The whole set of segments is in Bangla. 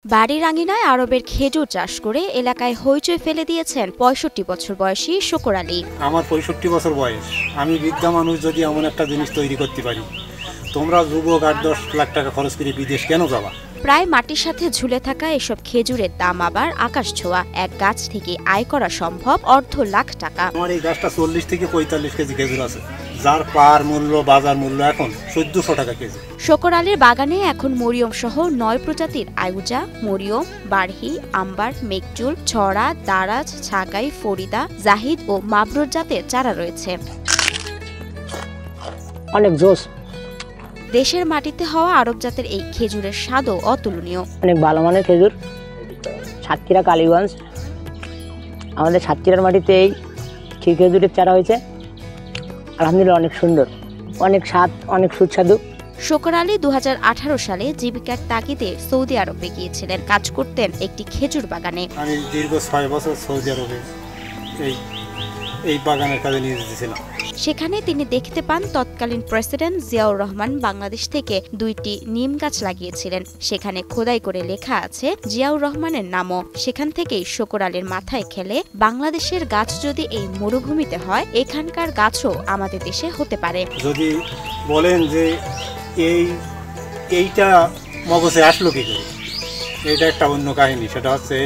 বাড়ির আঙিনায় আরবের খেজুর চাষ করে এলাকায় হইচই ফেলে দিয়েছেন ৬৫ বছর বয়সী শকর আলী। আমার ৬৫ বছর বয়স, আমি বৃদ্ধা মানুষ যদি এমন একটা জিনিস তৈরি করতে পারি, তোমরা যুবক ৮-১০ লাখ টাকা খরচ করে বিদেশ কেন যাবা? প্রায় মাটির সাথে ঝুলে থাকা এসব খেজুরের দাম আবার আকাশ ছোঁয়া। এক গাছ থেকে আয় করা সম্ভব অর্ধ লাখ টাকা। আমার এই গাছটা ৪০ থেকে ৪৫ কেজি খেজুর আছে, যার পার মূল্য বাজার মূল্য এখন ১৪০০ টাকা কেজি। শকর আলীর বাগানে এখন মরিয়ম সহ ৯ প্রজাতির আয়ুজা, মরিয়ম, বারহি, আম্বার, মেঘজুল, ছড়া, দারাজ, ছাগাই, ফরিদা, জাহিদ ও মাবরুর জাতের চারা রয়েছে। অনেক জোস। দেশের মাটিতে হওয়া আরব জাতের এই খেজুরের স্বাদও অতুলনীয়। অনেক ভালো মানের খেজুর। সাতক্ষীরা, কালীগঞ্জ, আমাদের সাতক্ষীরার মাটিতে এই খেজুরের চারা হয়েছে। আলহামদুলিল্লাহ অনেক সুন্দর, অনেক স্বাদ, অনেক সুস্বাদু। শকর আলী ২০১৮ সালে জীবিকার তাগিদে সৌদি আরবে গিয়েছিলেন। কাজ করতেন একটি খেজুর বাগানে। আমি দীর্ঘ ৬ বছর সৌদি আরবে এই বাগানের কাজে নিয়োজিত ছিলাম। সেখানে তিনি দেখতে পান তৎকালীন প্রেসিডেন্ট জিয়াউর রহমান বাংলাদেশ থেকে ২টি নিম গাছ লাগিয়েছিলেন। সেখানে খোদাই করে লেখা আছে জিয়াউর রহমানের নামও। সেখান থেকেই শকর আলীর মাথায় খেলে বাংলাদেশের গাছ যদি এই মরুভূমিতে হয়, এখানকার গাছও আমাদের দেশে হতে পারে। যদি বলেন যে এইটা মগজে আসলো কি করে, এইটা একটা অন্য কাহিনী। সেটা হচ্ছে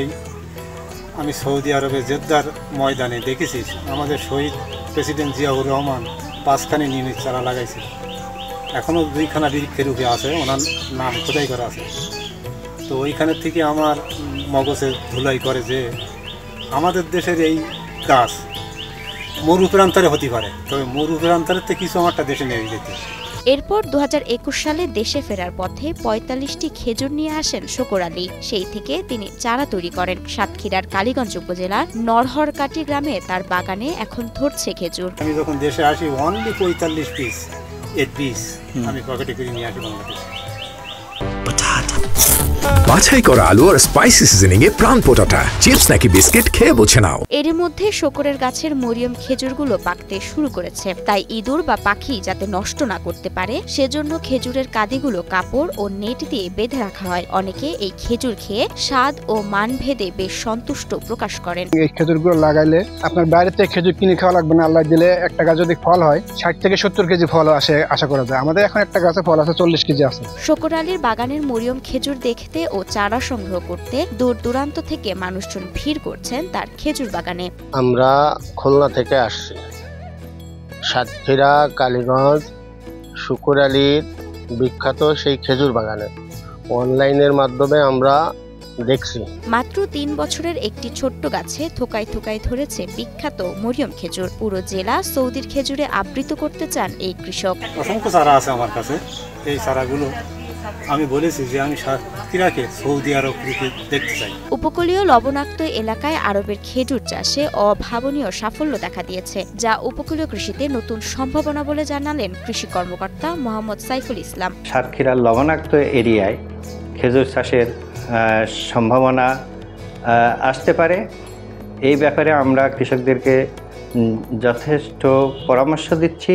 আমি সৌদি আরবের জেদ্দার ময়দানে দেখেছি আমাদের শহীদ প্রেসিডেন্ট জিয়াউর রহমান ৫খানি নিয়মিত চারা লাগাইছিল। এখনও ২খানা বৃক্ষের উপরে আছে, ওনার নাম খোদাই করা আছে। তো ওইখানের থেকে আমার মগজে ধুলাই করে যে আমাদের দেশের এই গাছ মরুপ্রান্তরে হতে পারে, তবে মরুপ্রান্তরের থেকে কিছু আমারটা দেশে নিয়ে যেতে। এরপর ২০২১ সালে দেশে ফেরার পথে ৪৫টি খেজুর নিয়ে আসেন শকর আলী। সেই থেকে তিনি চারা তৈরি করেন। সাতক্ষীরার কালীগঞ্জ উপজেলার নরহরকাটি গ্রামে তার বাগানে এখন ধরছে খেজুর। আমি যখন দেশে আসি অনলি ৪৫ পিস এর বীজ আমি পকেটে করে নিয়ে আসি বাংলাদেশে। বাছাই করা আলু আর স্পাইসি সিজনিং এ প্রাণ পোটাটা চিপস নাকি বিস্কিট খেয়ে বুঝে নাও। এর মধ্যে শকরের গাছের মরিয়ম খেজুরগুলো পাকতে শুরু করেছে। তাই ইঁদুর বা পাখি যাতে নষ্ট না করতে পারে, সেজন্য খেজুরের কাঁদিগুলো কাপড় ও নেট দিয়ে বেঁধে রাখা হয়। অনেকে এই খেজুর খেয়ে স্বাদ ও মান ভেদে বেশ সন্তুষ্ট প্রকাশ করেন। এই খেজুরগুলো লাগাইলে আপনার বাইরে থেকে খেজুর কিনে খাওয়া লাগবে না। আল্লাহ দিলে একটা গাছ যদি ফল হয় ৬০ থেকে ৭০ কেজি ফল আসে আশা করা যায়। আমাদের এখন একটা গাছে ফল আছে ৪০ কেজি আছে। শকর আলীর বাগানের মরিয়ম খেজুর দেখতে ও চারা সংগ্রহ করতে দূর দূরান্ত থেকে মানুষজন ভিড় করছেন তার খেজুর বাগানে। আমরা খুলনা থেকে আসছি, সাতক্ষীরা, কালীগঞ্জ, শকর আলীর বিখ্যাত সেই খেজুর বাগানে অনলাইনের মাধ্যমে আমরা দেখছি। মাত্র ৩ বছরের একটি ছোট্ট গাছে থোকায় থোকায় ধরেছে বিখ্যাত মরিয়ম খেজুর। পুরো জেলা সৌদির খেজুরে আবৃত করতে চান এই কৃষক। অসংখ্য চারা আছে আমার কাছে। এই চারাগুলো আমি বলেছি যে আমি সাতক্ষীরাকে সৌদি আরব দেখতে চাই। উপকূলীয় লবণাক্ত এলাকায় আরবের খেজুর চাষে অভাবনীয় সাফল্য দেখা দিয়েছে, যা উপকূলীয় কৃষিতে নতুন সম্ভাবনা বলে জানালেন কৃষি কর্মকর্তা মোহাম্মদ সাইফুল ইসলাম। সাতক্ষীরার লবণাক্ত এরিয়ায় খেজুর চাষের সম্ভাবনা আসতে পারে। এই ব্যাপারে আমরা কৃষকদেরকে যথেষ্ট পরামর্শ দিচ্ছি।